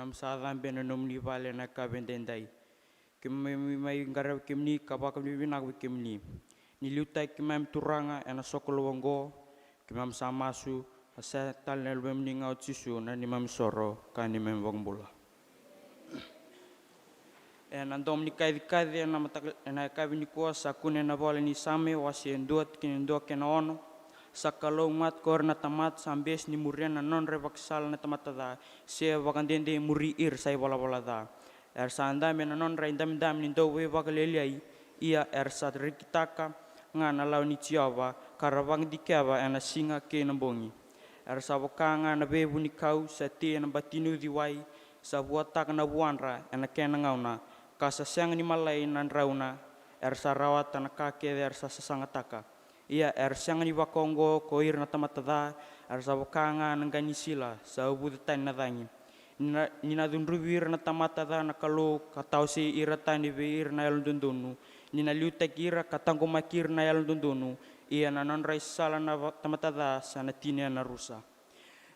mam sa dhambe na nomni vale na ka vendendai. Mai ngara kimni kabaka mi na kimni. Ni lutai kimam turanga ena sokolongo kimam samasu asa tal na lwem ni ngau tisu na ni mam soro ka ni mem bongbula. En andom ni kai na mataka na kavi nikua sakune na bola ni same wasi enduat kena ono sakalo mat korna tamat sambes ni murian na non revaksal na tamatada se wakandende muri ir sai bola da sanda men non raindam dam ni do we wakaleliai ia sat rikitaka ngana lau ni tiawa karawang dikava ena singa ke nambongi sa wakanga na bebu ni kau sa te na batinu diwai sa buatak na buanra ena kena ngauna kasa siang ni malai nan rauna sa rawat na kake sa sasangataka ia siang ni wakongo koir na tamatada sa wakanga naganisila sa ubutan na dangi nina dunruwir na tamatada na kalu katau si iratan ni beir na yalundundunu nina liutek ira katango makir na yalundundunu ia na non raisala na tamatada sa natinia na rusa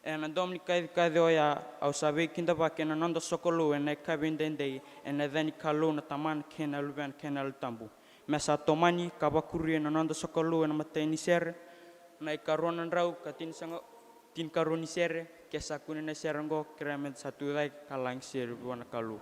andom ni kai oya au sabe kidavaki na noda sokolu ena kabindendei ena dani kalu na taman kena luban kena lutambu masa tomani kabakuri na noda sokolu ena mateni ser na ikaronan rau katin sango tin karoni ser kesa kunen na serango kremen satu dai kalang ser buana kalu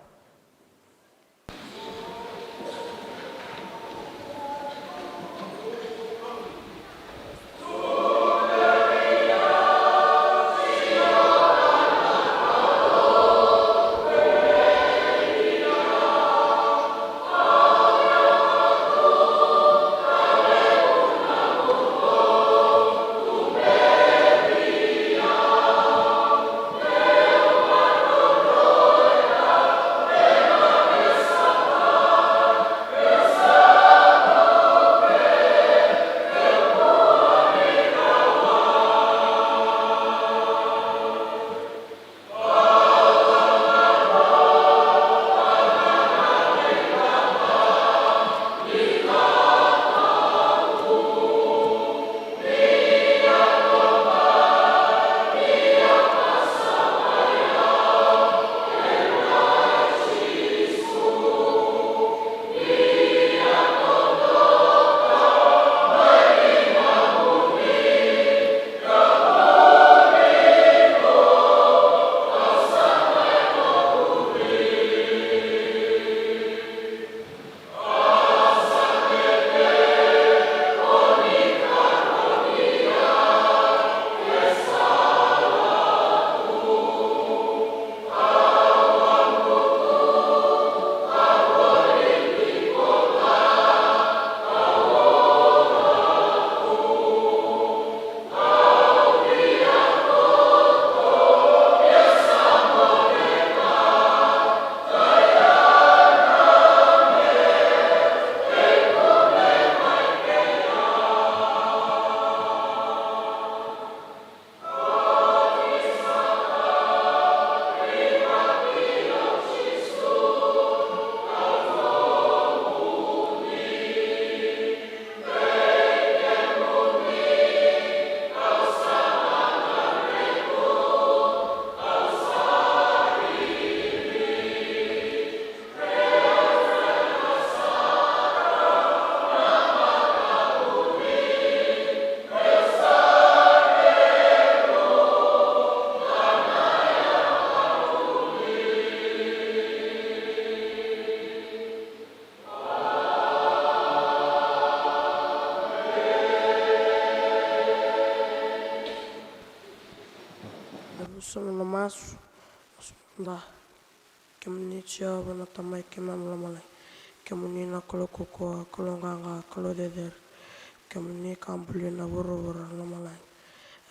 Masu da kemuni cia wana tamai kemam lamalai kemuni na kolo kokoa kolo nganga kolo deder kemuni kampuli na woro lamalai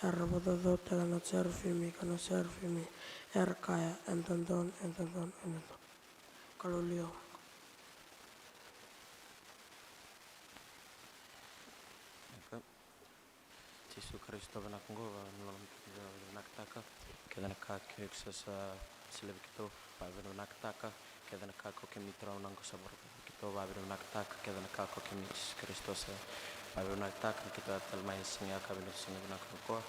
bododo tagana serfimi kana serfimi kaya entendon kalau lio Yesu Kristo banakungo nakataka kedana ka keksa seleb kito babeno nakataka kedana ka ko kemitra unang sabor kito babeno nakataka kedana ka ko kemis Kristo sa babeno nakataka kita talmai singa kabelo singa banakungo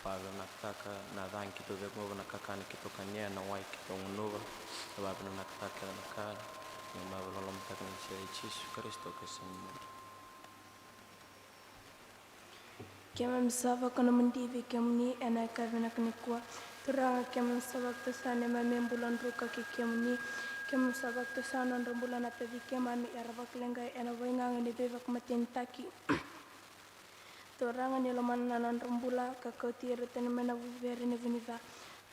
Pabe nakataka na dhan kito vekmo na kakani kito kanya na wai kito ngunuva. Pabe nakataka na kala. Na mabalolo mtaka ni Jesus Kristo kesenyo. Kemam sabak na mendivi kemuni ena kavena nikua. Turanga kemam sabak tesane mamembulan ruka ke kemuni. Kemam sabak tesane rembulan atavi kemami arabak lengai ena waingang ni bebak matentaki. Turanga ni lomanan rembula kakoti retene mena vivere ne veniva.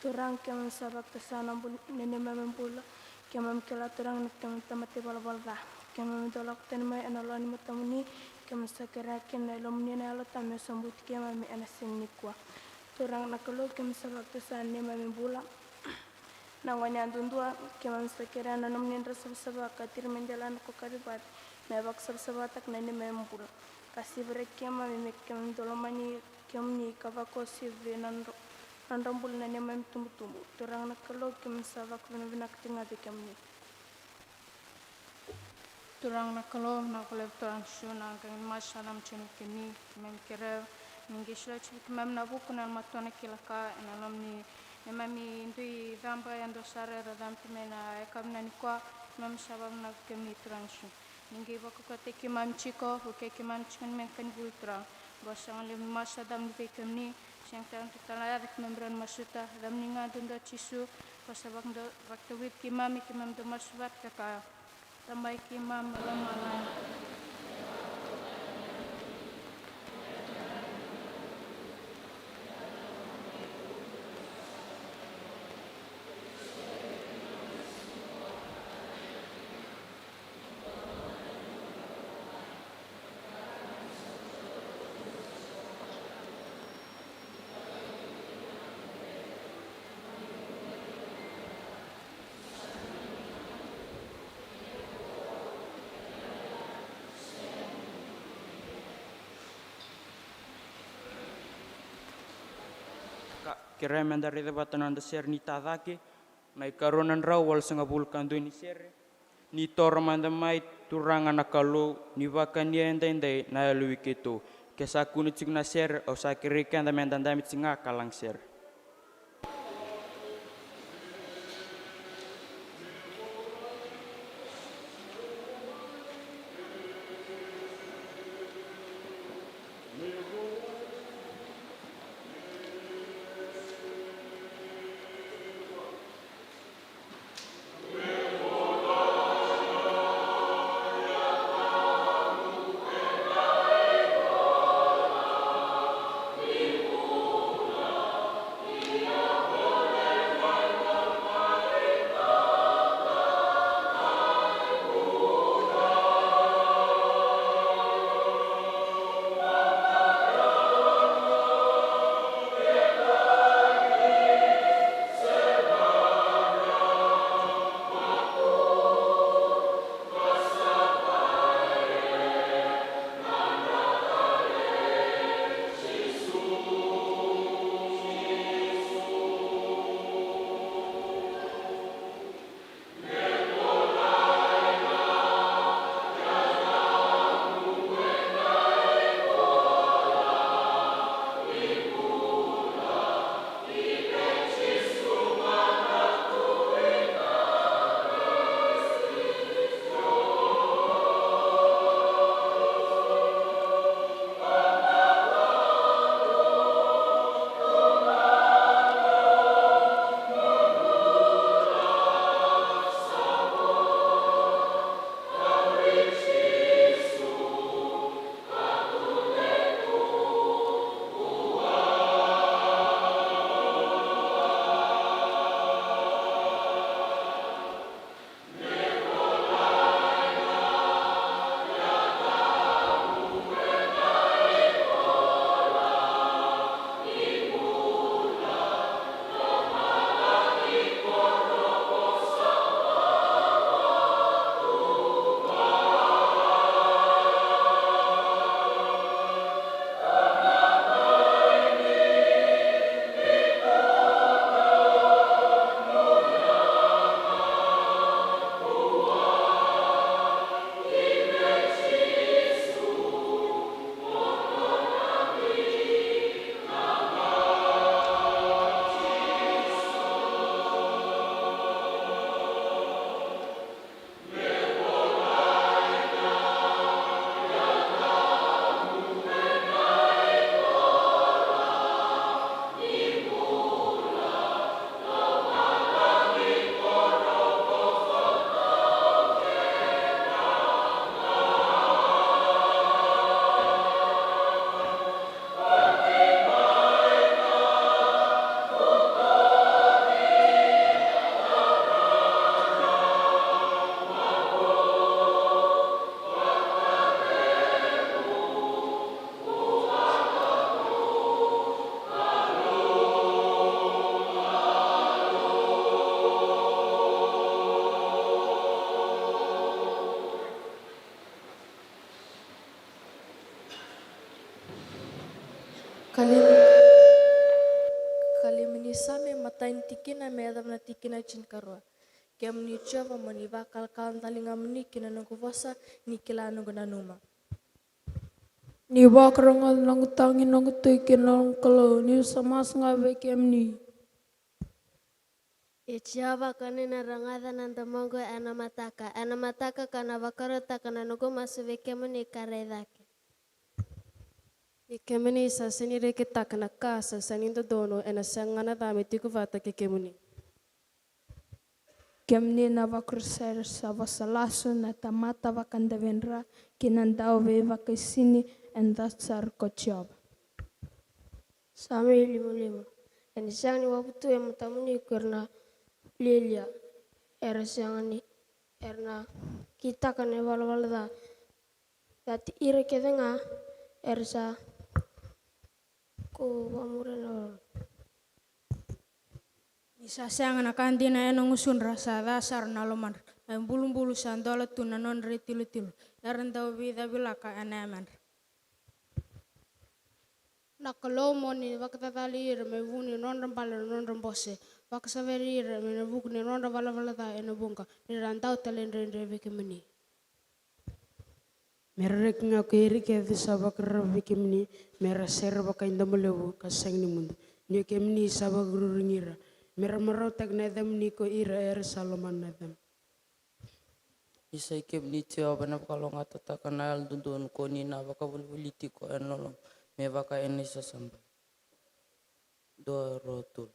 Turang kemam sabak tesane nene mamembula. Kemam kela turang kemam tamate balabalva. Kemam dolak tenme ena lani matamuni. Kemam sakera kena lomni na lo tamyo sambut kemam ena sing nikua. Turang nakalo kemam sabak tesane mamembula. Nangwanya dundua kemam sakera na nomni sabak katir menjalan ko karibat. Mebak sabak nene mamembula. Kasih berkemam kemam dolomani kemam ni vavakoso nandambul nene mam tumbu. Turang nakalo kemam sabak benak tinggal kemam ni. Turang nakalo nakolep turang shuna kemam masalam chenu kemi kemam kere mengisla chuk kemam nabu kunal matona kilaka enalam ni memami indui damba yang dosare radam timena ekam nikua kemam sabab nak kemi turang shu. Ningi bako kate kemam chiko buke kemam chikan menkan bultra gosang le masa dam ni kemni siang tang tutala dak membran masuta dam ninga dunda chisu pasabang do waktawit kemam do masbat kaka tamai kemam lamala. Kira mendari debatan anda ser ni tadaki, na ikaronan raw wal sangabul kandu ni ser, ni tormanda mai turang anakalu ni wakania endai na lui kitu, kesaku ni cingna ser o sakirikan da mendanda mitsinga kalang ser. kina medam na tikina chinkarwa. Kem ni chova moni vakal kaun talinga mni kina nungkuvosa ni kila nungunanuma. Ni wakaranga nang tangi nang tuiki nang kalo ni samas ngawe kem ni. Ichiava kanina rangada nanda mongo ana mataka kana vakarata kana nugo masube kemuni karedake. Ikemeni sa senire kita kana kasa sanindo dono ena sangana dame tiku vata ke kemuni. Kemni na vakurser sa vasalaso na tamata vakandavendra kinandao ve vakisini and dasar kochiob. Sami lima. En siang ni wabutu yang matamuni karena lilia. Era siang ni erna kita kan wala da. Dati ira kedenga ersa ko amurena. Isa siang na kandina enong usun rasa dasar naloman. Bulu sandola tu nanon retilu. Eran daw vida bilaka enaman. Nakalomo ni vakatatali ira me vuni nonra pala nonra bose. Vakasaveri ira me nabuku ni nonra vala da ena bunga. Ni rantau talendre ve kemuni. Merek nga kiri ke disa bakar vikimni mera ser baka indamulewu kasang ni mundo. Ni kemni sabaguru ngira. Mera marau tak nadam ni ko ira Saloman nadam. Isa kemni tiwa bana kalau ngata takanal dundun ko ni na baka buliti ko enolong me baka enisa sampai. Lotu.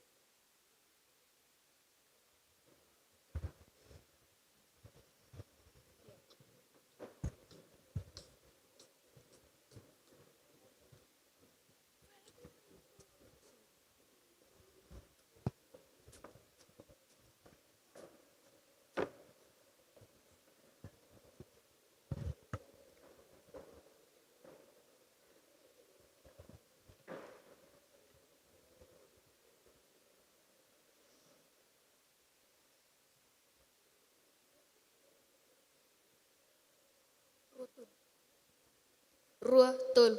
Rua tol.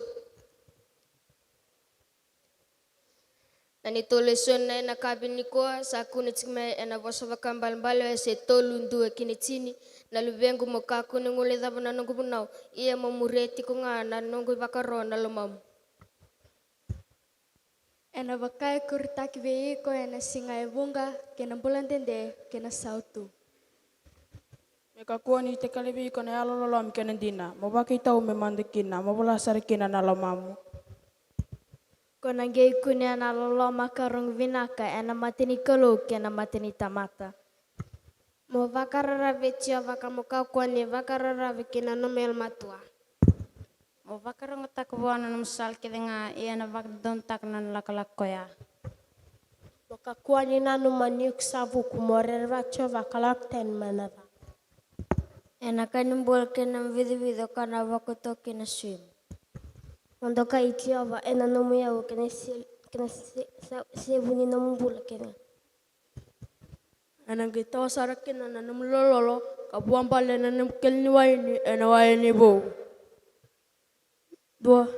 Nani toleson na ena kabin nikua sa kunitime ena vosa vakambal se tolundu kinitini na lubengu mokaku ngule dabana nungu bunau ia mamureti ko nga na nungu bakaro na lumam. Ena vakai kurtaki veiko ena singa bunga kena bulan dende kena sautu. Mekakua ni te kalibi ko na alololom kena dina. Mabaki tau memandikina. Mabula sarikina na lamamu. Kona ngei kunia na loloma karong vinaka ena matini kalo kena matini tamata. Mo vakarara vechia vakamuka kwani vakarara vekina nomel matua. O vakarang takbuana nam sal kedenga ia na vakdontak nan lakalakoya. Wakakwani na numaniuk savu kumorer vacho vakalak ten manata. Ena kanimbol kena vido kana vakoto kena swim. Ondoka itiava ena nomuya kena sebuni nomumbula kena. Ena kita sarakin na namulololo. Kabuang pala na namkel ni waini. Ena waini bo. Dua.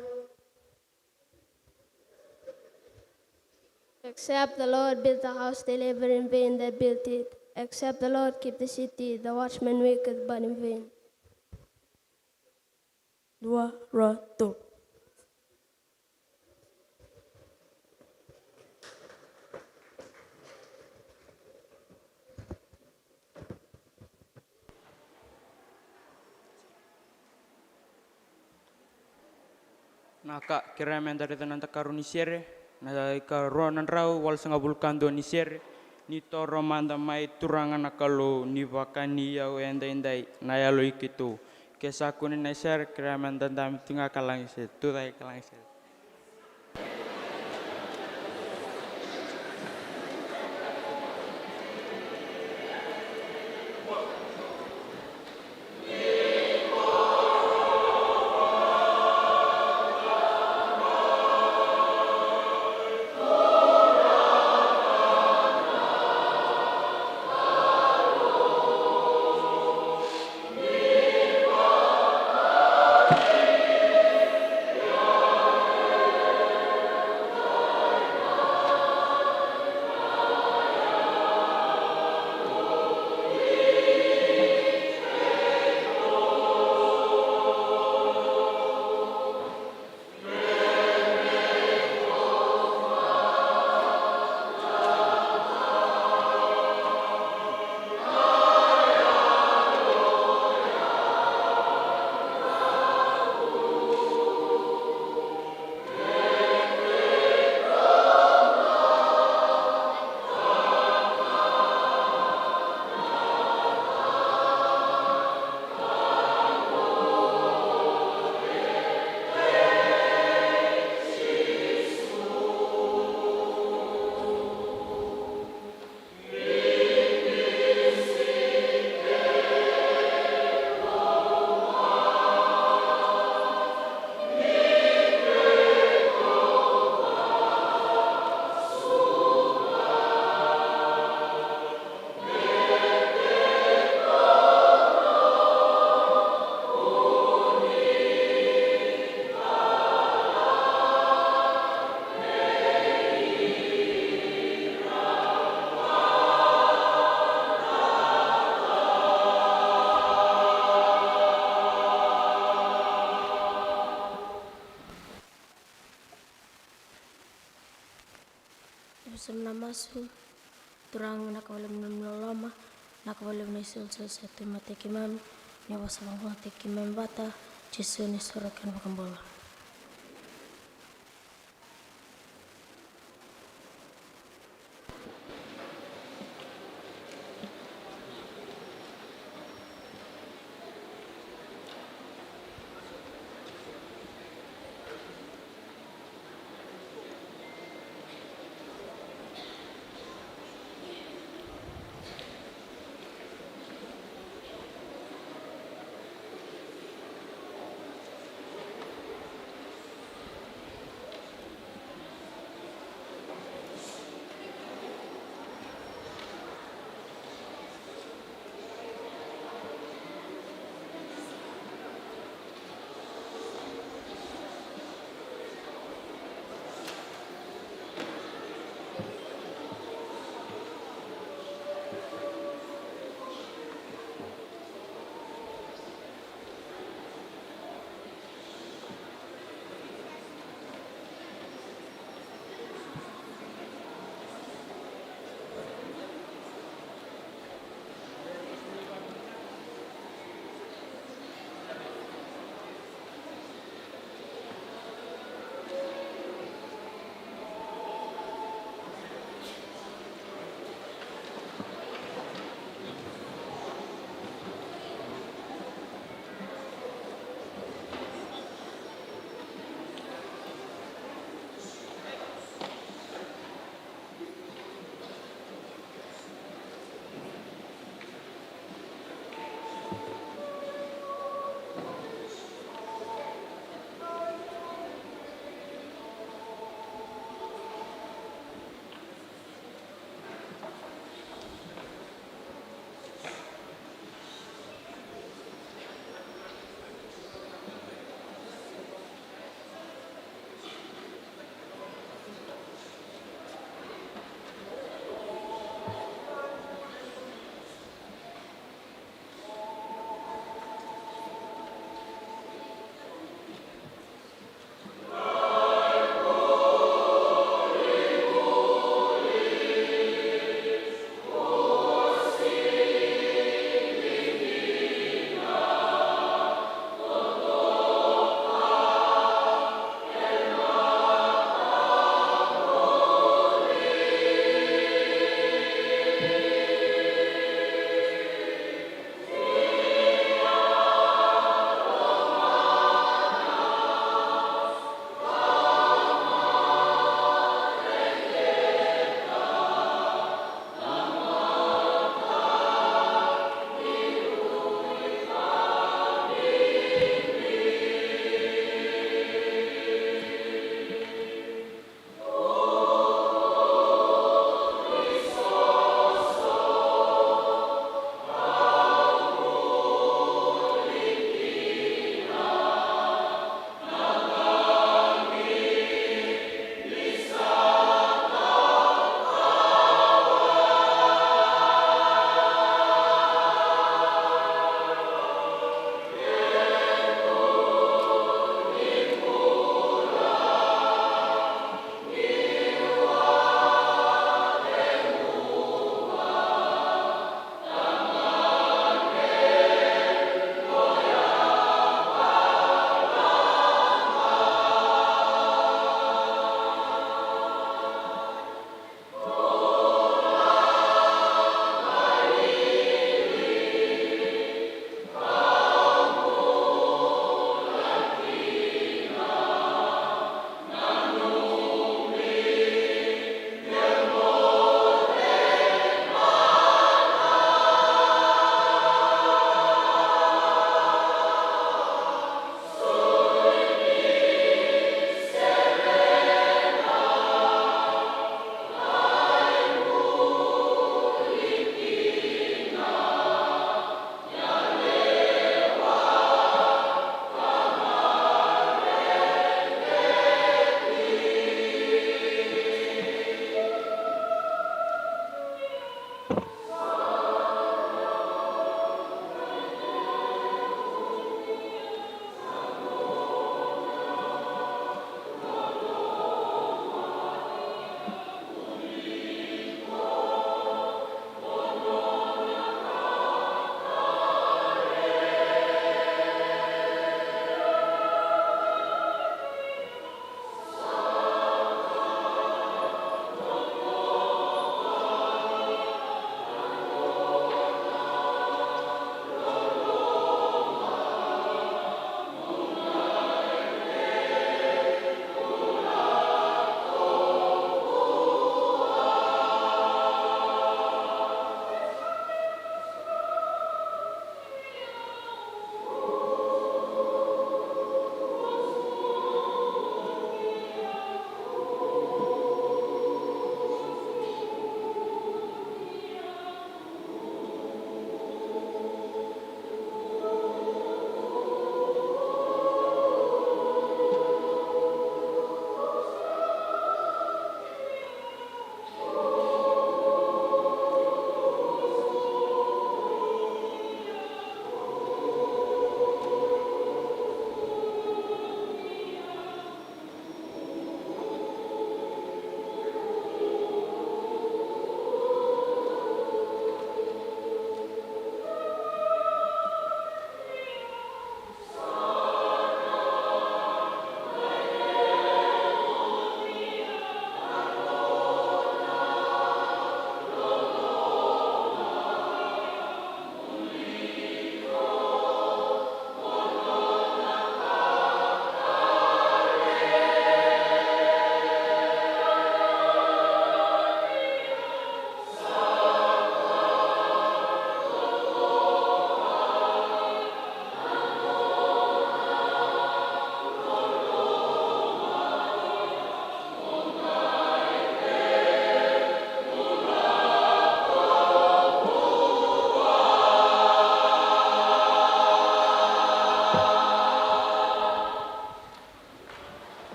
Except the Lord built the house, they labor in vain that built it. Except the Lord keep the city, the watchman waketh but in vain. Dua, roto. Naka kiramen dari tananta karunisere na karonan rau wal sanga bulkando nisere ni toro manda mai turangan nakalo ni vakani ya enda endai na yalo ikitu kesakuni na share kiramen dandam tinga kalang se tu dai kalang se. asu, turang nakawala mnoloma, nakawala mnisul satu mate kimam, ni wasabang mate kimam bata, Jesu ni surakan bakambola.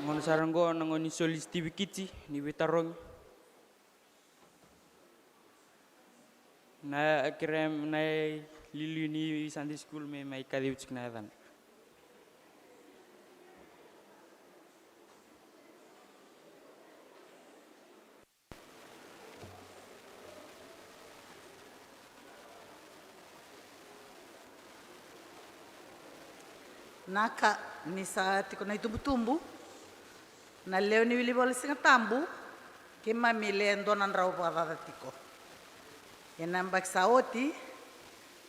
Ngono sarango nangoni solis tibikiti ni betarong. Na krem na lilu ni Sunday school me mai kadiuts knadan. Naka ni sa tiko na itumbu-tumbu na leo ni wili bol Sigatabu ke mamile ndonan rau pada tiko enam bak saoti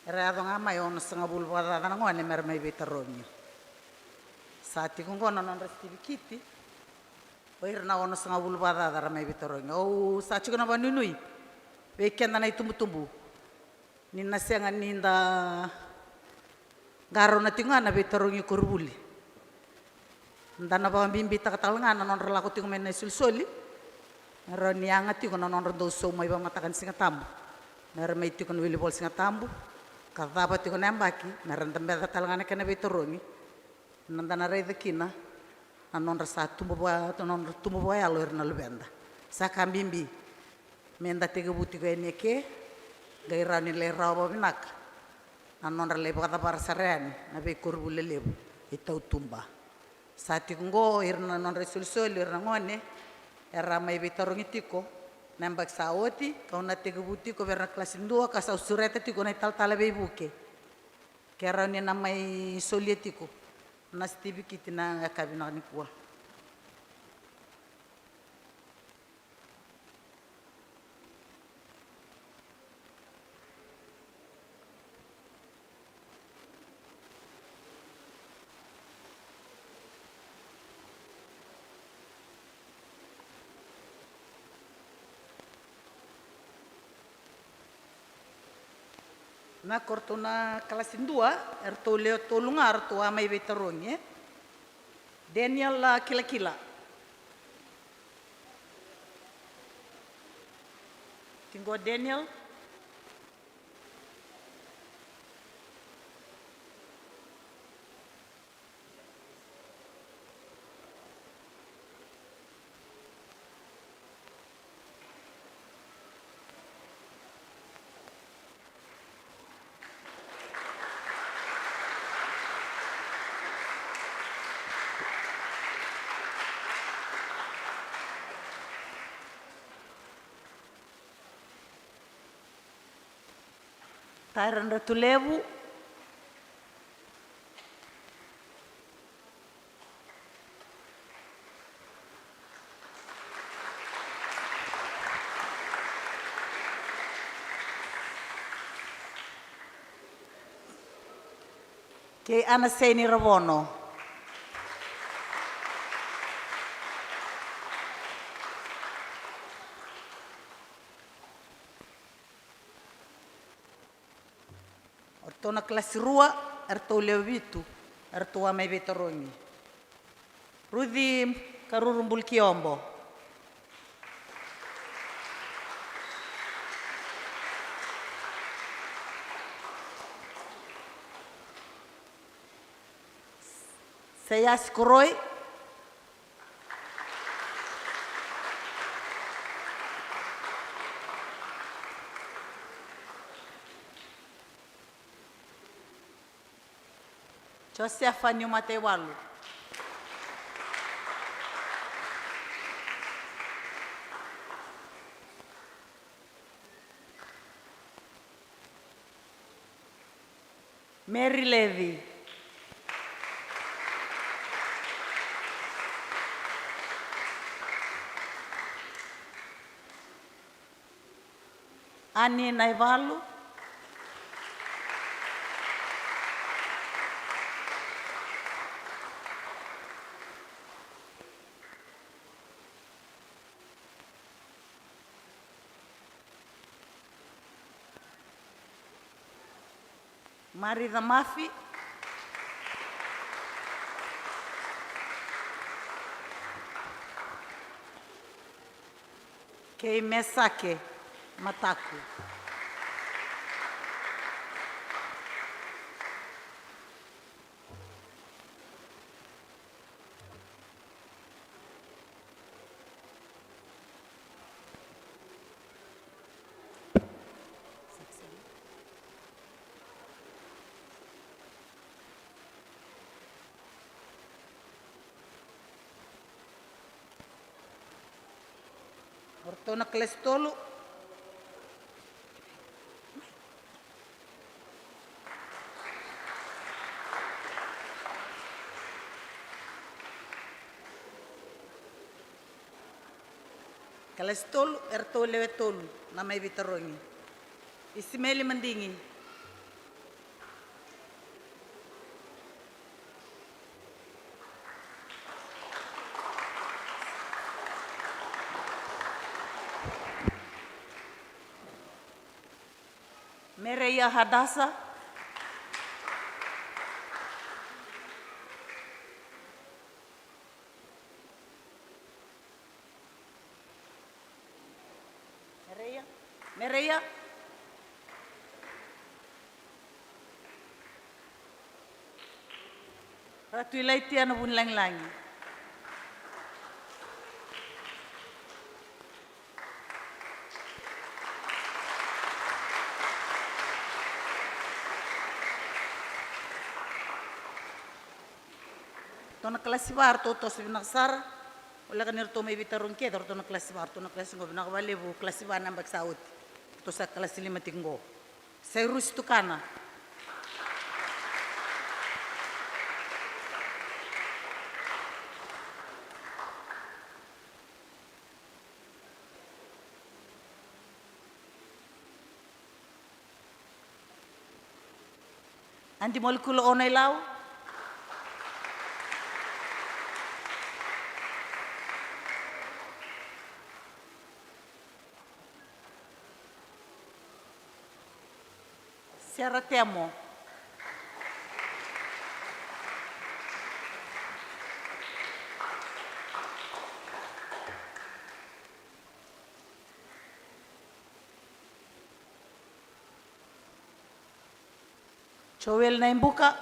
rado nga mayon sanga bul pada na ngone mer mai betarongi sa tiko ngona non restibikiti o irna ono sanga bul pada da mai betarongi o sa tiko na banunui be kenda na itumbu-tumbu ni na senga ninda garo na tingana betarungi kurbuli ndana ba bimbi takatalngana non relaku tingo mena sulsoli roni anga tingo non do so mai ba matakan Sigatabu mer mai tingo wili bol Sigatabu kadaba tingo nembaki mer ndambe talngana kana betarungi ndana rede kina non rasa tumbo ba non tumbo ba ya lor na lubenda saka bimbi menda tege buti ko eneke gairani le rawa binaka anon relevo kada para saren na be kurbu lelevo itau tumba sati ngo irna non resulsol irna ngone era mai betarong itiko nembak saoti kauna tegebuti ko verna kelas 2 ka sa usurete tiko na tal be buke kera ni na mai solietiko na stibi kitina kabina nikua na korto na kelas 2 erto leo tolungar to amai betarongi Daniel la kila-kila tinggo Daniel Tairan Ratu Levu ke ana seni rabono orto na kelas 2 erto lewitu erto amai betarongi Rudi karurumbul kiombo saya skoroi Joseph Mateiwalu Mary Levy Ani Naivalu Marida Mafi Kei Mesake Mataku Tona kelas tolu. Kelas tolu erto lewe tolu namai vitarongi. Isimeli mendingi. Mereia Hadassa. Mereia. Ratu ilaitia na bun lang-langi. Tona klasivar to tos binaksar. Wala kanir to may bitarong kaya to na klasivar to na klasingo binakawali bu klasivar nang bagsaut. To sa klasilima tinggo. Sa rus to kana. Andi molekulo onay law. Siara temo. Joel na imbuka.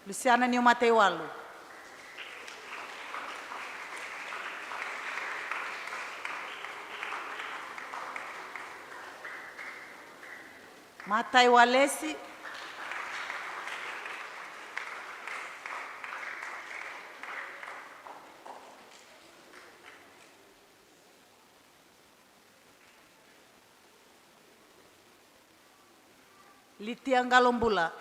Luciana ni umatay walo. Matay walesi. Litiang Galombula.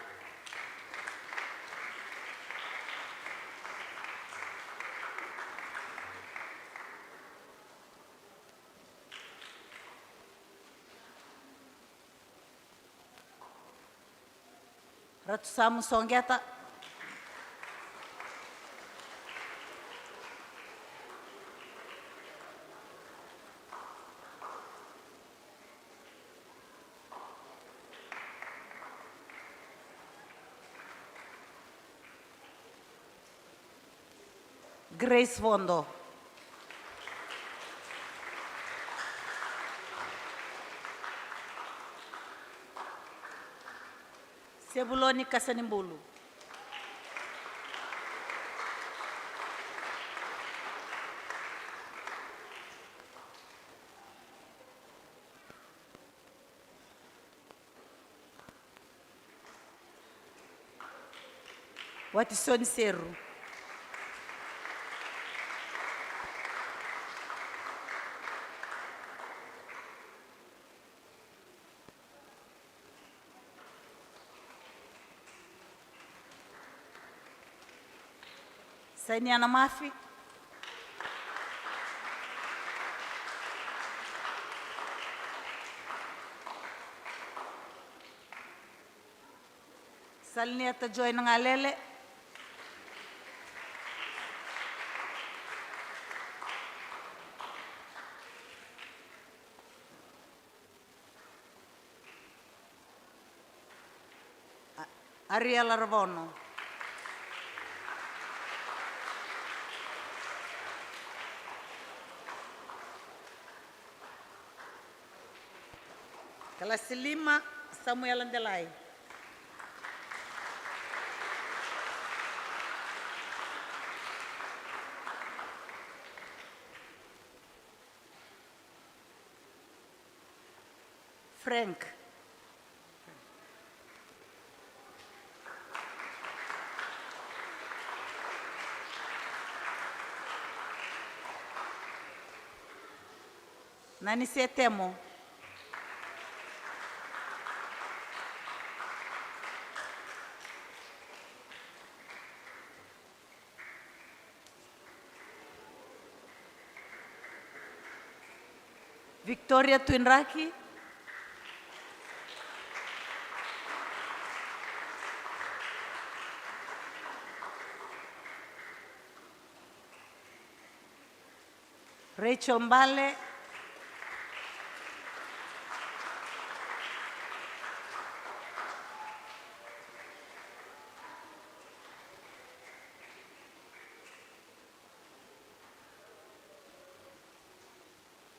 Ratu Samu Songgeta. Grace Fondo. Sebuloni Kasanimbulu. Watison Seru. Sainiana Mafi. Salniata Joy Nangalele. Ariel Arvono. Kelas 5 Samuel Andelai. Frank. Nani Setemo. Victoria Twinraki. Rachel Mbale.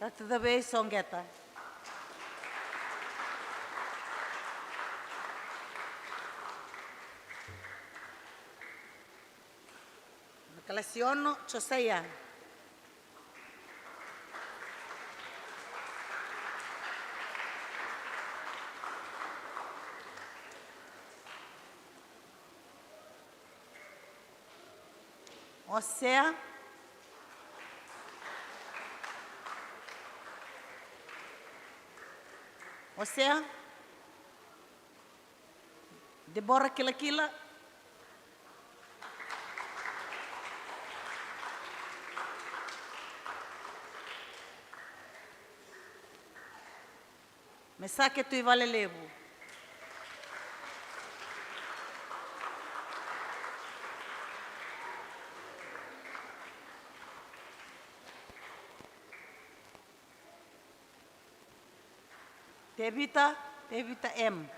Dr. Dabe Songeta. Calaciono Chosaya. Osea. Osea. Deborah Kilakila. Mesake Tuivalelevu. Tevita M.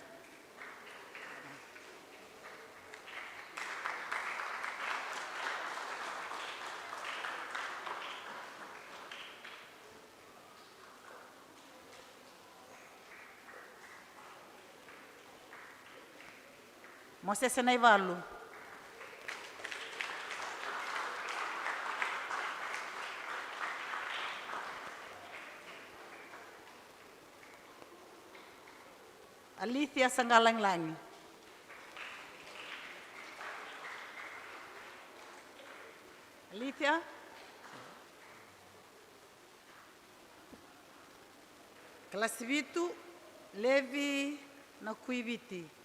Moses Naivalu. Alicia Sangalanglang. Alicia. Classivitu Levi Nakuiviti.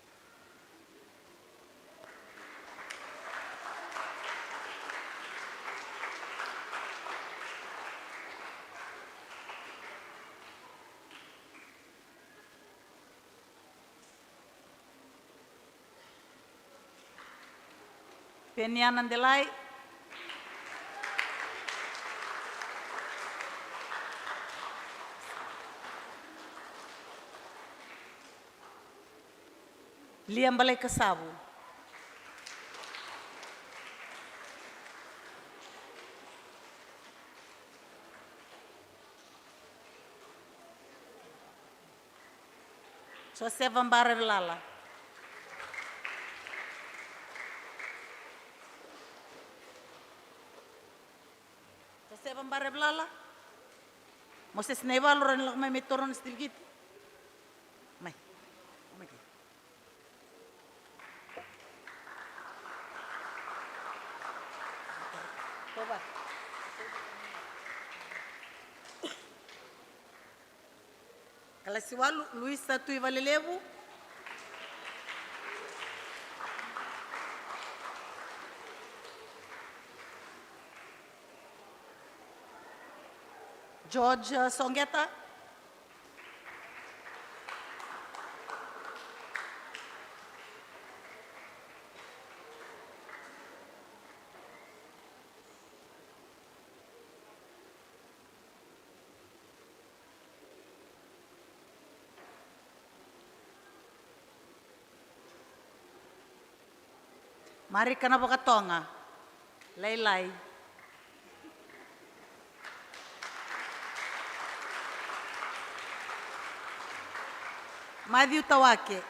Penian Andelai. Liam Balai Kasabu. José Vambara Lala. José Vambara Lala. Moses Neval ran lang may toron stil git. May. Oh my God. Coba. Kalau siwa Luis Satu Ivalelevu. George Songeta. Mari kana bakatonga. Laylay. Matthew Tawake.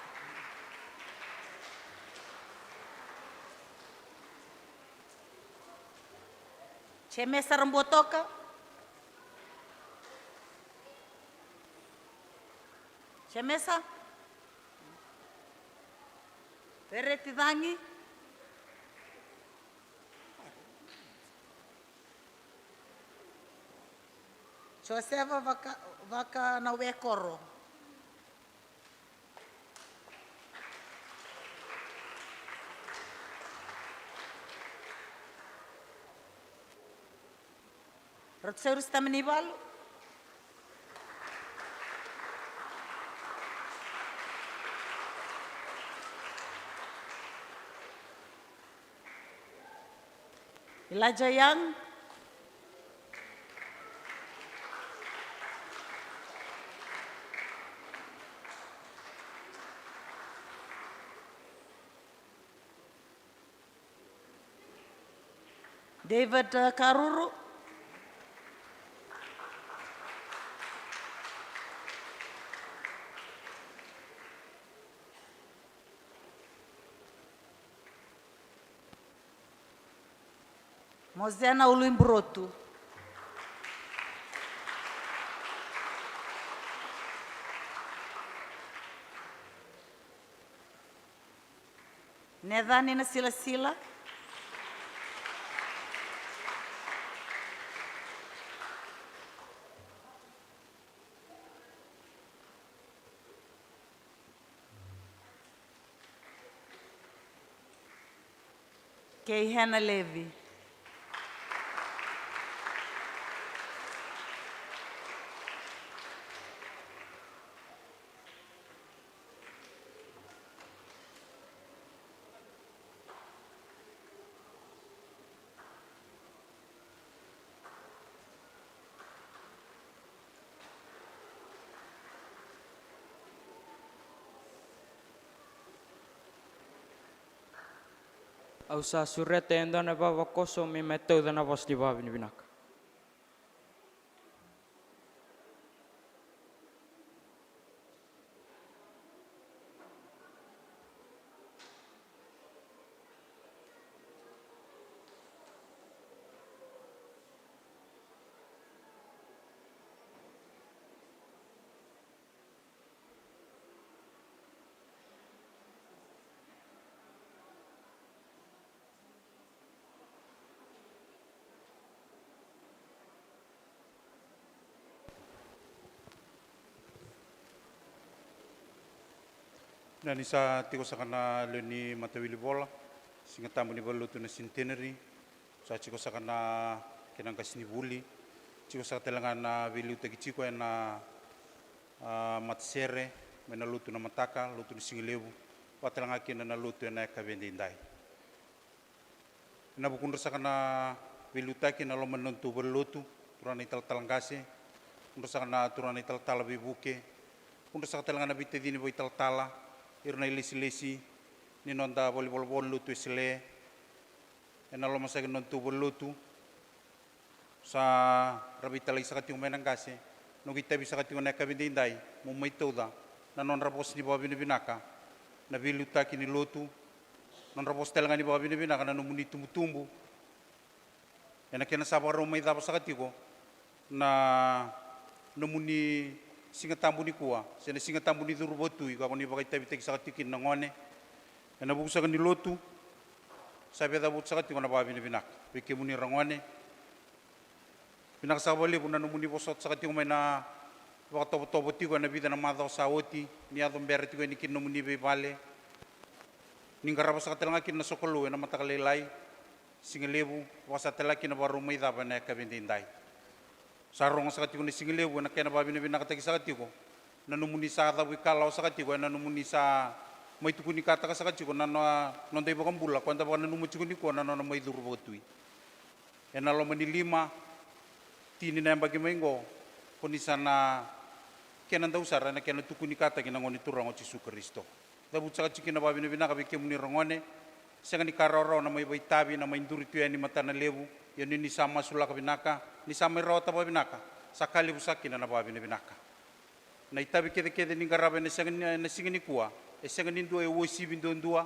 Chemesa Rambotoka. Shemesa. Vereti dangi. Joseva vaka na wekoro. Rotseurus tamanibalu. Elijah Young. David Karuru. Mozena Uluimbrotu. Nedani na Sila. Kay Hannah Levy. Au sa surete endo na vavakoso me metau na vas di vavini vinaka. Nani sa tiko sa kana leni matawili bola, Sigatabu ni Lotu na Centenary, sa tiko sa kana kinang kasini buli, tiko sa telangan na vili utagi tiko na matsere, mena Lotu na mataka, Lotu na singilebu, patelanga kina na Lotu na kabendindai. Na bukundra sa kana vili utaki na loman nontu berlotu, turana ital talangase, kundra sa kana turana ital talabibuke, kundra sa telangan na bitedini bo ital tala, irna ilisi-lisi ni nonda volleyball Lotu isile ena lo masagi nontu Lotu sa rabita lagi sakati umenang kase no kita bisa kati una kabindindai mumai toda na non rapos ni bawa binaka na biluta kini Lotu non rapos telangan ni bawa binaka na numuni tumbu ena kena sabar rumai dapat sakati ko na numuni Sigatabu nikua, sena Sigatabu ni durubotui, kako ni bagai tabi tegi sakatikin nangone, ena buku sakan ni Lotu, sabi ada buku sakati kona babi ni binak, beke muni rangone, binak sabali kuna numuni bosot sakati kumai na baka tobo tigo na bida na madao saoti, ni adom bere tigo ni kin numuni bebale, ningaraba sakati langakin na sokolu, ena matakalelai, singelebu, wasatelaki na barumai daba na kabindindai. Sarong sakati ko ni singilebu na kena babi na binakatagi sakati ko na numuni sa dawi kalaw sakati ko na numuni sa may tukuni kata ka sakati ko na nonday bakang bula kwanta baka na numutsi ko ni ko na may durubotui ena lo manilima tini na bagi maingo kuni sana kena daw sara na kena tukuni kata kinangoni turang o Jesu Kristo dabu sakati kina babi na binaka bike muni rangone sanga ni karoro na may baitabi na may induritu ni mata na lebu yan ni sama sulaka binaka ni sama rota ba binaka sakali busaki na babi na binaka na itabi kede ni garabe na singa nikua senga ni dua wosi bindondua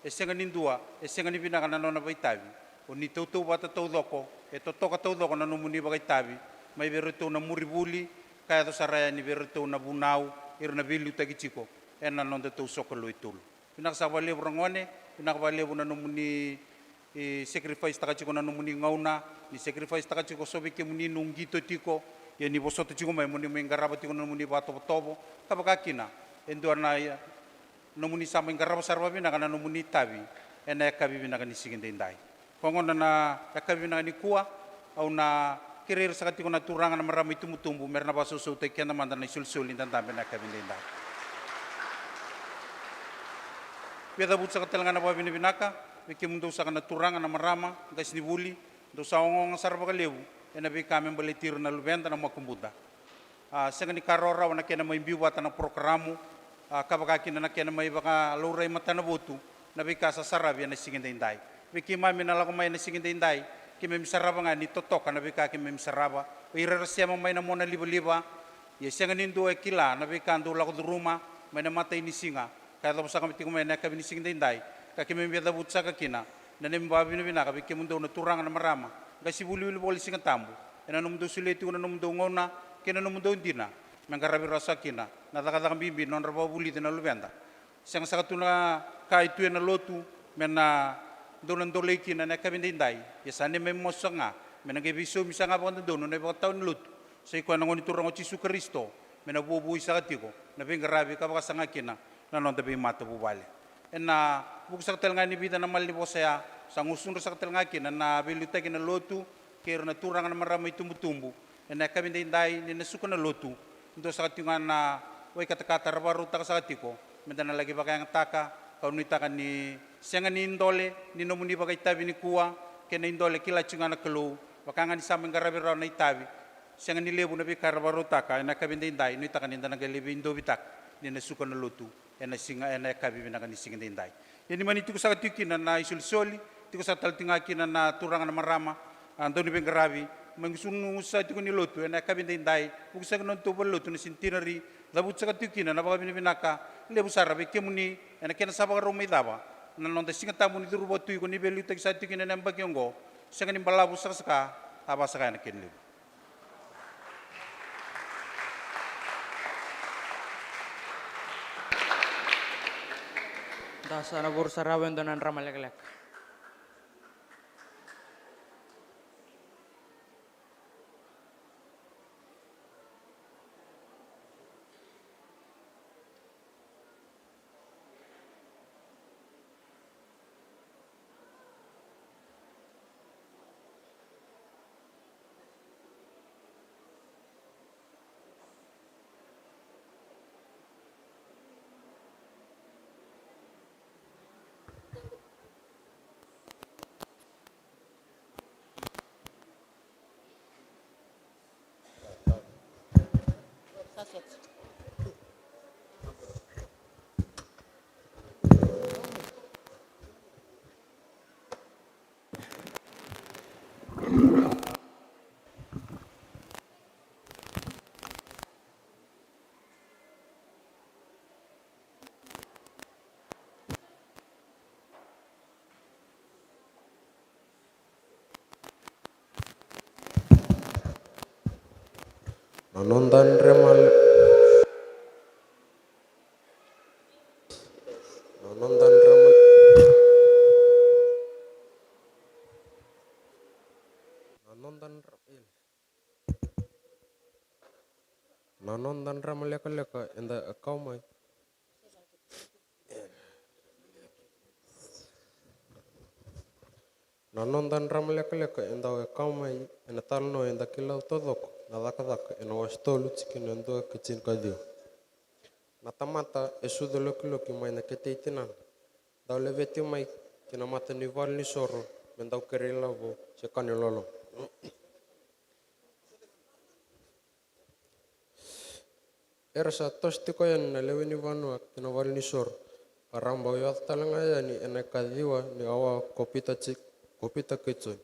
senga ni dua senga ni binaka na nona baitabi o ni toto bata todoko toka todoko na numuni baitabi may bereto na muribuli kaya to saraya ni bereto na bunau irna vilu tagi chiko ena nonde tau soka lo itulu pinak sa vale brangone pinak vale na numuni sacrifice taka chiko na numuni ngauna ni sacrifice taka chiko sobi ke muni nungito tiko ya ni bosoto chiko mai muni mengaraba tiko na numuni bato tobo kabakakina endo na numuni sama mengaraba sarba bina kana numuni tabi ena kabi bina kana sigende indai kongon na kabi bina nikua au na kirir sa tiko na turangan na marami tumutumbu merna baso so te kena mandana sul indan tambe na kabi indai Pia but sa katelanga na babini binaka, wiki mundo sa kana turangan na marama, guys ni buli, do sa ongong sarba kalewu, ena bi kami balitir na lubenta na makumbuda. Sa kani karora wana kena may biwata na programo, kabakaki na kena may baka luray mata na botu, na bi kasa sarabi na siginde inday. Wiki mami na lako may na siginde inday, kimi misaraba nga ni totoka na bi kaki may misaraba, irarasya mo may na mona liba-liba, yesya nga nindo ay kila, na bi kando lako duruma, may na matay ni singa, kaya tapos sa kami tikumay na kami nising dinday, kaki may biyada butsa kakina, na nimbabi na binaka, biki mundo na turang na marama, kasi buli-buli boli singa tambo, ena numundo suliti ko na numundo ngona, kina numundo hindi na, mangkarabi rasa kina, natakadakang bimbi, non rabaw buli na lubenda. Siyang sa katuna kahit tuya na lotu, may na doon ang dolay kina na kami dinday, yasani may mosa nga, may nag-ibiso, misa nga pa doon, na ibang taon lotu, sa ikuan ng uniturang o Chisu Kristo, may nabubuhay sa katiko, na bingarabi kabaka sa nga kina, na non tabi mata bubale. Na buku sa katel nga ni bida na mali po saya sa ngusun sa katel nga kina na biluta kina lotu kaya na turang na maramay tumbutumbu. Na kami dinday ni nasuka na lotu. Ito sa katingan na way katakata rabaruta ka sa katiko. Menda na lagi ba kayang taka kaunita ka ni siya nga ni indole ni nomuni ba kay tabi ni kuwa kaya na indole kila tiyunga na kalo baka nga ni samang garabi raw na itabi siya nga ni lebo na bika rabaruta ka na kami dinday nuita ka ninda nagalibi indo bitak ni nasuka na lotu. Ena singa ena kabi bina kan singa dindai. Yani mani tu sa tikina na isul-soli, tu sa taltinga kina na turangan na marama, ando ni bengarabi, mangsungu sa tiku ni lotu ena kabi dindai, buku sa non tu lotu ni Centenary, labut sa tikina na baka binaka, lebu sarabe kemuni ena kena sabang rumay daba, na non da singa tamu ni durubo tu ko ni belu tag sa tikina na bagyongo, sa kanin balabu sa aba sa kana kenlu. Dasana bursa rawen donan ramalek-lek. Anondan remal Anondan remal Anondan Anondan remal leka enda kau mai Anondan remal leka enda kau mai ena talno enda kilau todok na daka ena wastolu chikin endo kitchen kadio na tamata esu de loki mai na keteitinan dau leveti mai kina mata ni val ni soro mendau kerela vo se kanilolo era sa tosti ko yan na leweni vanua kina val ni soro aramba yo talanga ya ni ena kadiwa ni awa kopita kitchen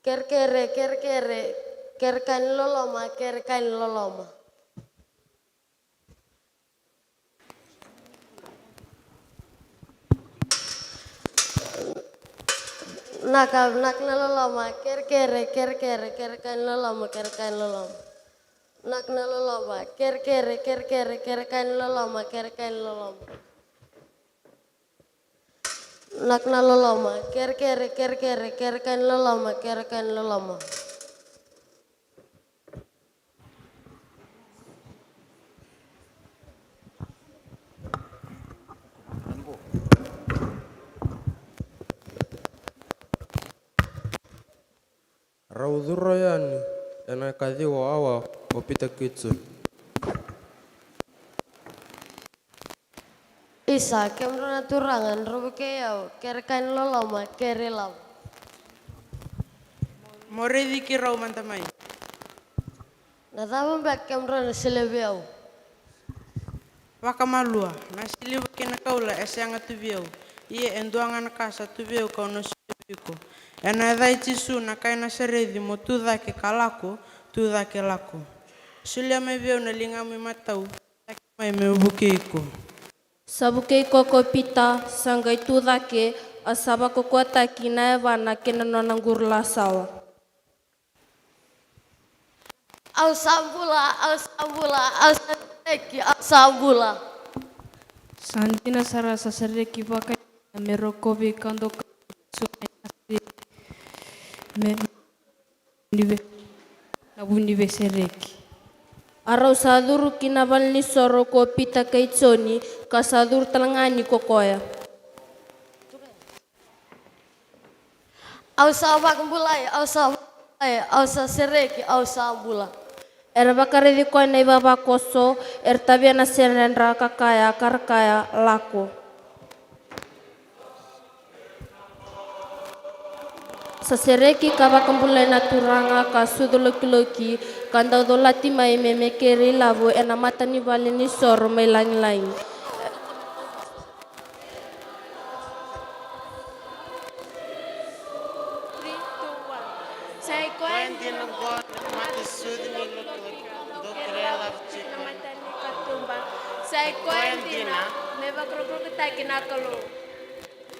Kerkere, kerkere, kerkan loloma, kerkan loloma. Nak loloma, kerkere, kerkere, kerkan loloma, kerkan loloma. Nak loloma, kerkere, kerkere, kerkan loloma, kerkan loloma. Nak loloma, kerkere, kerkere, kerkan loloma, kerkan loloma. Raudhurayani enakadhiwa awa opita kitsun. Isa, kemrona turangan, rubukeyau, kerkan loloma, kerilau. Moredi ki rau mantamai. Nadamam bak kemrona selebiau. Wakamalua, nasili wakina kaula esyanga tuviau. Ie enduangan kasa tuviau kau no silebiko. Ena edai tisu na kaina seredi mo tudake kalako, tudake lako. Sulia me viau na lingami matau, take mai me ubukeiko. Sabukei koko pita, sangai tudake, asaba koko ataki na evana kena nonangurla sawa. Au sambula, au sambula, au santeki, au sambula. Santina sarasa sereki pakai merokobi kando nabundi sereki. Arau sadur kinaval ni soro ko pita kaitsoni, kasadur talangani kokoya. Au sabak bulai, au sabulai, au sasereki, au sambula. Era bakaredi ko na vavakoso, tabia na serendra kakaya, karkaya, lako. Sasereki kavakambulai na turanga ka sudolokiloki, kanda dolati mai memekeri lavu ena mata ni vali ni soro mai lang-lang.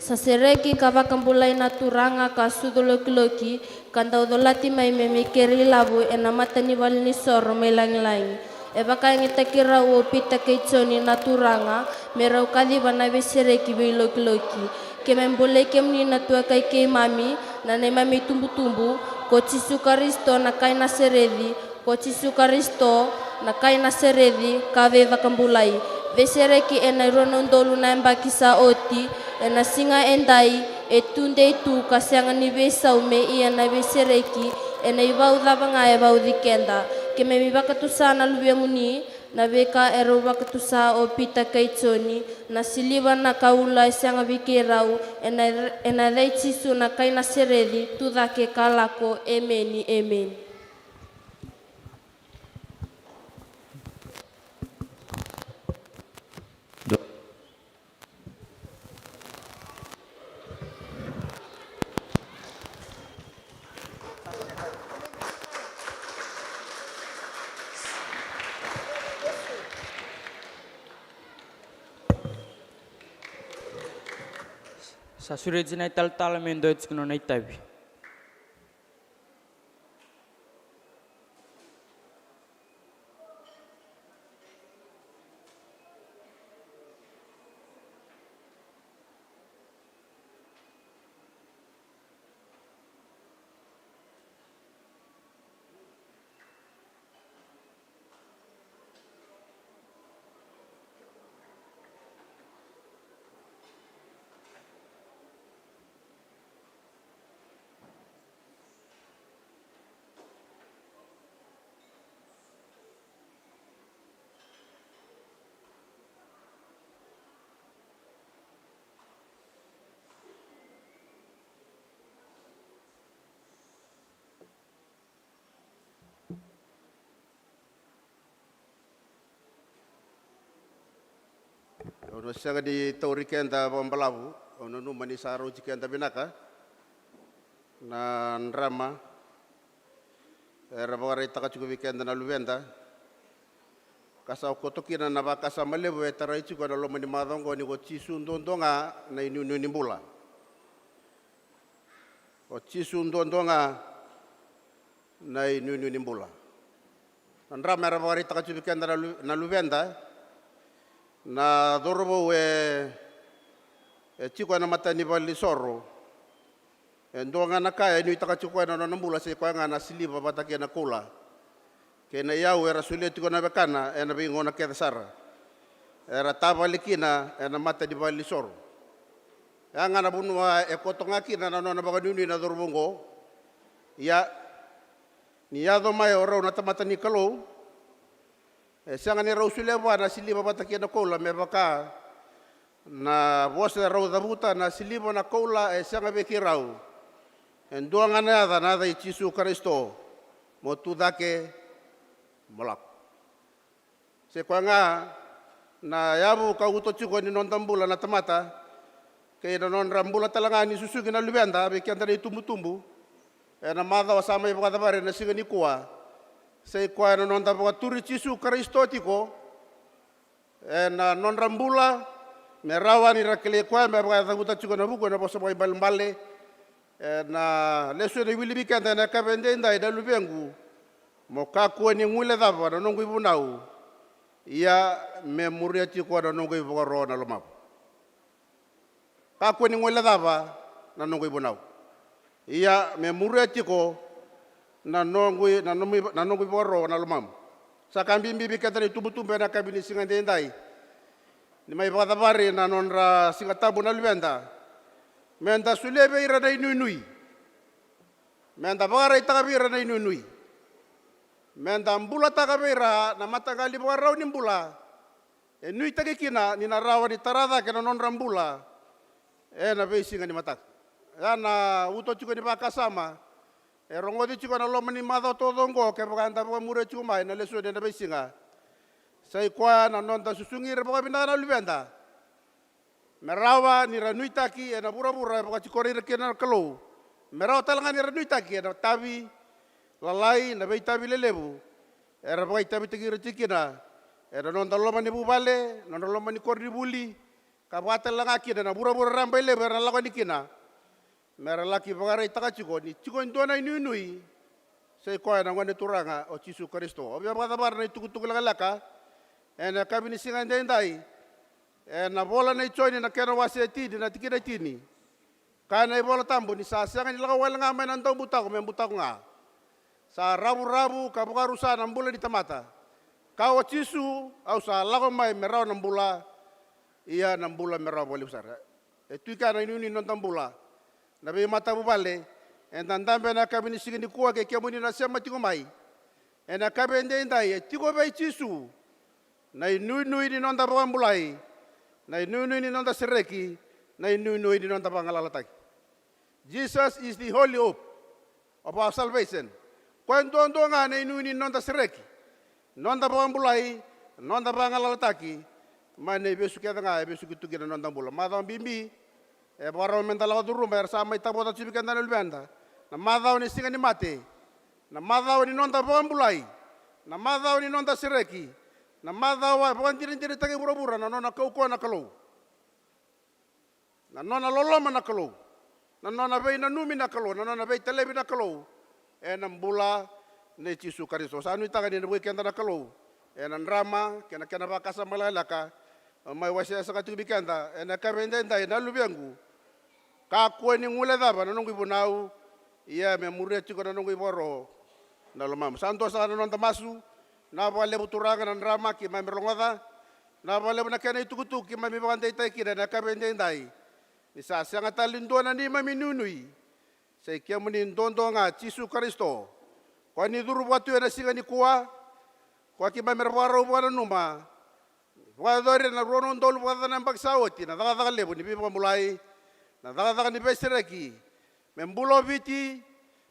Sasereki kavakambulai na turanga ka sudolokiloki, kanda dolati mai memekeri lavu ena mata ni vali ni soro mai lang-lang. E baka ngitakira o pita kaitsoni na turanga, merau kadiba na besereki bilokiloki. Kemembole kemni na tua kai kei mami, na ne mami tumbu-tumbu, ko Yesu Kristo na kai na seredi, ko Yesu Kristo na kai na seredi kave vakambulai. Besereki ena ronondolu na embakisa oti, ena singa endai, etunde itu kasyanga ni besau me ia na besereki, ena ibau dhabanga ebau dikenda. Keme mi bakatusa na lubia muni, na beka ero bakatusa o pita kaitsoni, na siliva na kaula isyanga bikirau, ena reitsisu na kaina seredi, tudake kalako, emeni, emeni. Sa sured na ital-tala mendo its kuno na itabi. Ono siaga di tauri kenda pambalavu, ono nu mani saro jikenda binaka, na nrama Era bawari taka chuku weekend na luvenda. Kasa okotokina na bakasa malebu tarai chuku na loma ni madongo ni go chisu ndondonga na inu ni mbula. O chisu ndondonga na inu ni mbula. Nandra mera bawari taka chuku weekend na luvenda. Na dorobo chiko na mata ni bali soro. Ndonga na kaya ni taka chuku na nambula se kwa ngana siliba batake na kula. Kena yau era sulit ko na bekana ena bingo na keda sara. Era tabalikina ena mata di bali soro. Yang ana bunwa ekotonga kina na nona baganuni na dorbongo. Ya ni yado mai ora na tamata ni kalo. Sianga ni rausuleba na siliba batake na kula me baka na bose rau dabuta na siliba na kula sianga bekirau. Enduanga nada i Jesu Kristo motu dake molak. Se kwanga na yabu ka uto chiko ni non tambula na tamata kay na non rambula talanga ni susugi na lubenda be kianda ni tumbu-tumbu na mada wasama iba kadabare na siga nikua se kwa na non tabu turi Jesu Kristo tiko na non rambula merawa ni rakele kwa me ba uto chiko na buko na boso boy balmbale na leso de wili bikanda na kabende ndai da lubengu moka ko ni ngule dava na nongo ibunau ya memoria ti ko na nongo iboro na lomap ka ko ni ngule dava na nongo ibunau ya memoria ti ko na nongo iboro na lomam sakambi mbibi kata ni tubutumbe na kabini singande ndai ni mai bada bare na nonra Sigatabu na lubenda menda sulebe ira na inunui. Menda bagara itakabira na inunui. Menda mbula takabira na matagali bagarau ni mbula. Nui takikina ni narawa ni tarada kena non rambula. Na beisinga ni matak. Na uto chuko ni bakasama. Rongodi chuko na loma ni madho todongo ke baganda baga mure chuko mai na leso na beisinga. Sai kwa na nonda susungir baga binana lubenda. Merawa ni ranui taki na bura-bura baka cikori rekena kalau. Merawa talanga ni ranui taki na tabi lalai na bei tabi lelebu. Era baka tabi tegi recikina. Era non daloma ni bubale, non daloma ni kordi buli. Kabata langa kina na bura-bura rambai lebu era lako ni kina. Mera laki baka rai taka ciko ni ciko indona inui. Sei koe na ngone turanga o Jesu Kristo. Obia baka tabar na itukutuk laka. Ena kabini singa ndai. Na bola na ichoni na kena wasi tini na tikina tini. Kana bola tambo ni sa sianga ni laka wala nga may nandang butako nga. Sa rabu-rabu kabukaru sa ng bula di tamata. Kawa Jesu au sa lako may meraw ng bula. Iya ng bula meraw wali usara. Ito ka na inuni nandang bula. Nabi mata bubale. Tandambe na kami ni sige nikua kay kiamuni na siya matigumay. Na kami hindi tiko bay Jesu. Na inui ni nandang bulay. Na inunui ni nonda sereki, na inunui ni nonda pangalalaki. Jesus is the holy hope of our salvation. Kwento nga na inunui ni nonda sereki, nonda pangambulai, nonda pangalalaki, mane besu kaya nga besu kitugi na nonda bula. Madaw bimbi, para mentala ko durumba sama itabota chibikan na lubenda. Na madaw ni singa ni mate, na madaw ni nonda pangambulai, na madaw ni nonda sereki. Na madawa bukan tiri-tiri tagi bura-bura na nona kaukuan na kalau. Na nona loloma na kalau. Na nona bay na numi na kalau. Na nona bay telebi na kalau. Nang bula ni Jesu Kristo. Sa ano itakan ni nabuhay kenda na kalau. Nang drama, kena baka sa malalaka. May wasya sa katubi kenda. Nakabenda na lubianggu. Kakuan ni ngula daba na nung ibunaw. Iya memoria chiko na nung iboro. Na lumam. Santo sa nona tamasu. Na bale buturangan ng drama ki may merlongada. Na bale na kena itukutuk ki may bibangantay tayo kina na kabendendai. Ni sasya nga talindo na ni maminunui. Sa ikia mo ni ndondo nga Jesu Kristo. Kwa ni duru watu na siga nikua. Kwa ki may merwaro buwan na numa. Kwa dori na ronon dolu buwan na pagsawati. Na dakadaka lebo ni bibamulay. Na dakadaka ni besireki. Membulo biti.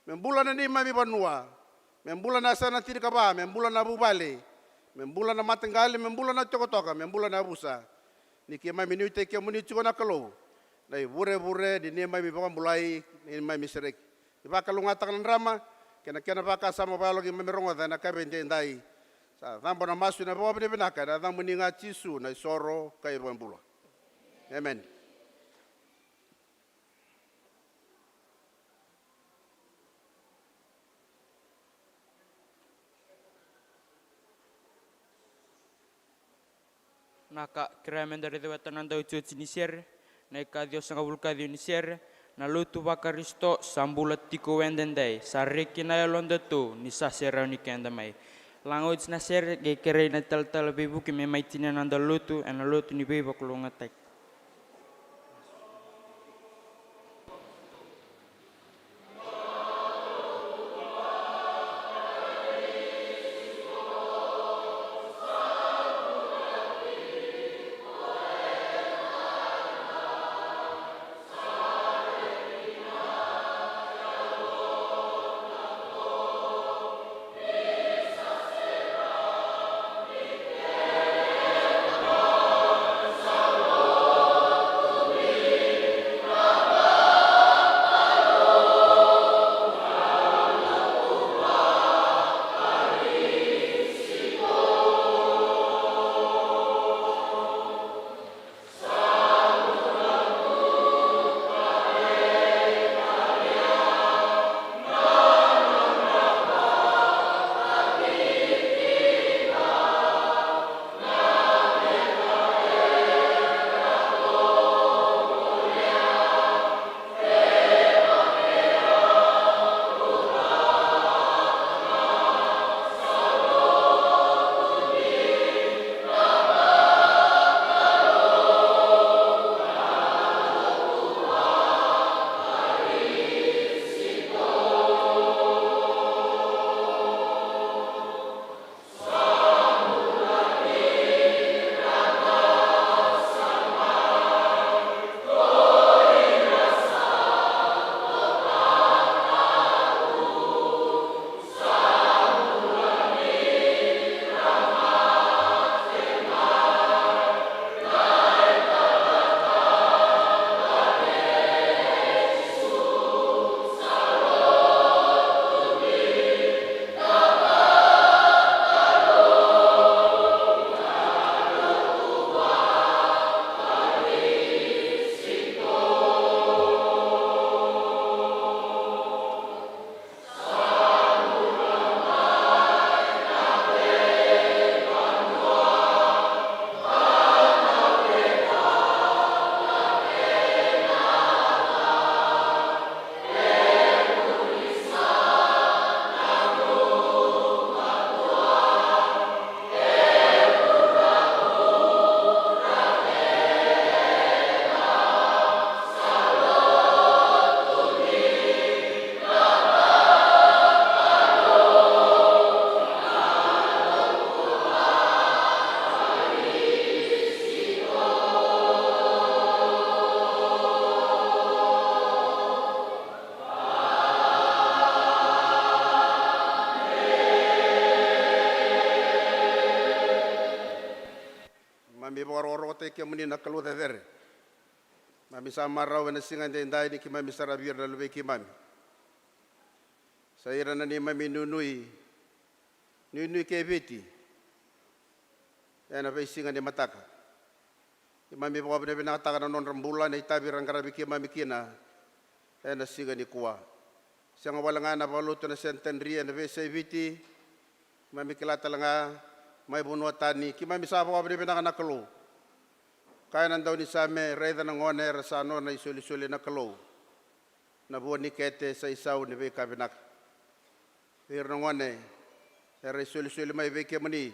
Membulo na ni mamibanua. Membula na sana tiri kaba, membula na bubale, membula na matenggali, membula na tokotoka, membula na busa. Ni kema minute ke muni chiko na kalau. Na bure-bure di nema mi baka mulai ni mai miserek. Di baka lungatak ng drama, kena baka sama balo ki memerongo na kabende ndai sa tambo na masu na bo bine binaka na tambo ninga chisu na soro kai bambula. Amen. Naka kiramen dari dewatan anda ucu cinisir, naika dio sangabul kadio nisir, na Lotu vakaristo sambulat tiko wendendai, sariki na yolonda tu nisa serani kendamai. Langoit na ser ge kere na tal bebu ki memai tinan anda Lotu, na Lotu ni bebu kulungatai. ke muni na kalu der mami sa marau na singa de ndai ni ki mami sarabir na lube ki mami saira na ni mami nunui ke viti na ve singa de mataka ki mami bo bne bina taka na non rambulan na itabi rangarabi ki mami kina na singa nikua sianga walanga na Lotu na Centenary na ve se viti mami kilata langa mai bunua tani ki mami sa bo bne bina na kalu kaya nandau ni same reda na ngone rasano na isuli-suli na kalo na buwan ni kete sa isaw ni Beka Binak. Pero na ngone era isuli-suli may Beka mani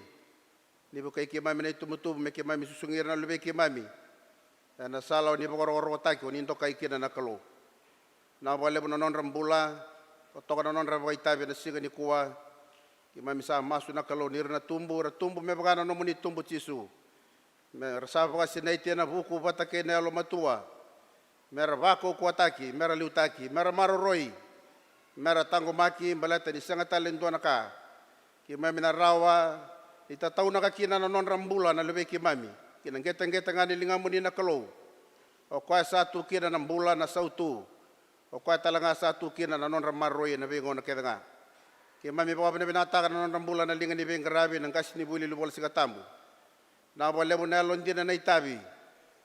ni bukay kimami na itumutub may kimami susungir na lube kimami na salaw ni bukoro taki uninto kay kina na kalo na wale mo non rambula o toka na non rabay tabi na siga ni kuwa kimami sa masu na kalo nir na tumbu may baka na nomuni tumbu chisu Mera sapa sinaiti na buku batake na alomatua. Mera bako kuataki, mera liutaki, mera maroroi, mera tangomaki balata ni sanga talento na ka. Kimami na rawa itatau na kakina na non rambula na lebe kimami. Kinanggetang-getang ani lingamuni na kalo. O kwa satu kina na mbula na sautu. O kwa talanga satu kina na non ramaroi na bingo na kedanga. Ke mami baba ne binata kana non rambula na linga ni ben grabe nang kasi ni buli lubol Sigatabu. Na bo lebu na londina na itabi.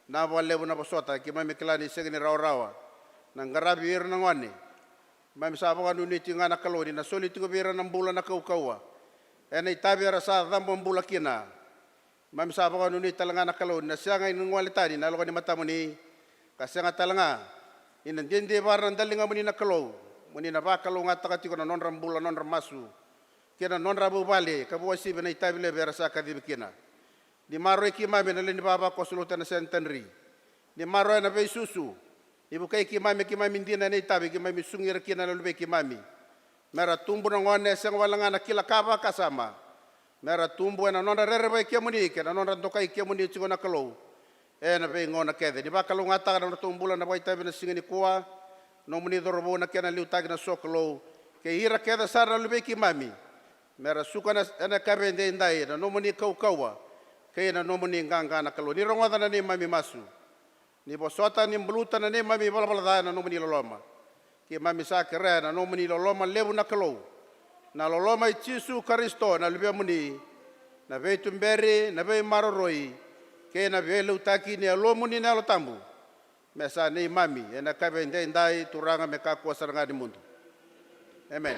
Na bo lebu na bosota ke mami klani segni rawa nang grabe ir nang wane. Mami sabo kanu ni tinga na kalodi na soli tigo bira nang bula na kaukawa. Ena itabi rasa dambo bula kina. Mami sabo kanu ni talanga na kalodi na sianga nang wale tadi na lokani mata muni kasanga talanga. Inan dende baran dalinga muni na kalou. Muni na ba kalou ngata katiko na non rambula non ramasu. Kena non rabu bale kabu wasi bena itabi le berasa kadibi kina. Di maro ki mami na leni vavakoso Lotu na Centenary. Di maro na be susu. Ibu kai ki mami ndina na itabi ki mami sungira kina na lube ki mami. Mera tumbu na ngone seng walanga na kila kaba kasama. Mera tumbu na non rereba ki muni ke na non randokai ki muni tiko na kalou. Na be ngona kede. Di ba kalou ngata na tumbula na ba itabi na singa nikua. No muni dorobo na kena liu tagi na sokolo. Ke hira kede sara na lube ki mami. Mera suka na kabende indai na no muni kaukawa. Kaya na nomoni nganga na kalou. Ni rongoda na ni mami masu. Ni bosota ni mbluta na ni mami balbalada na nomoni loloma. Ki mami sa kere na nomoni loloma lebu na kalou. Na loloma i Jesu Kristo na lubia muni. Na vei tumberi, na vei maroroi. Kaya na vei leutaki ni alomuni na alotambu. Mesa ni mami. Ena kabe indai turanga mekakua saranga di mundu. Amen.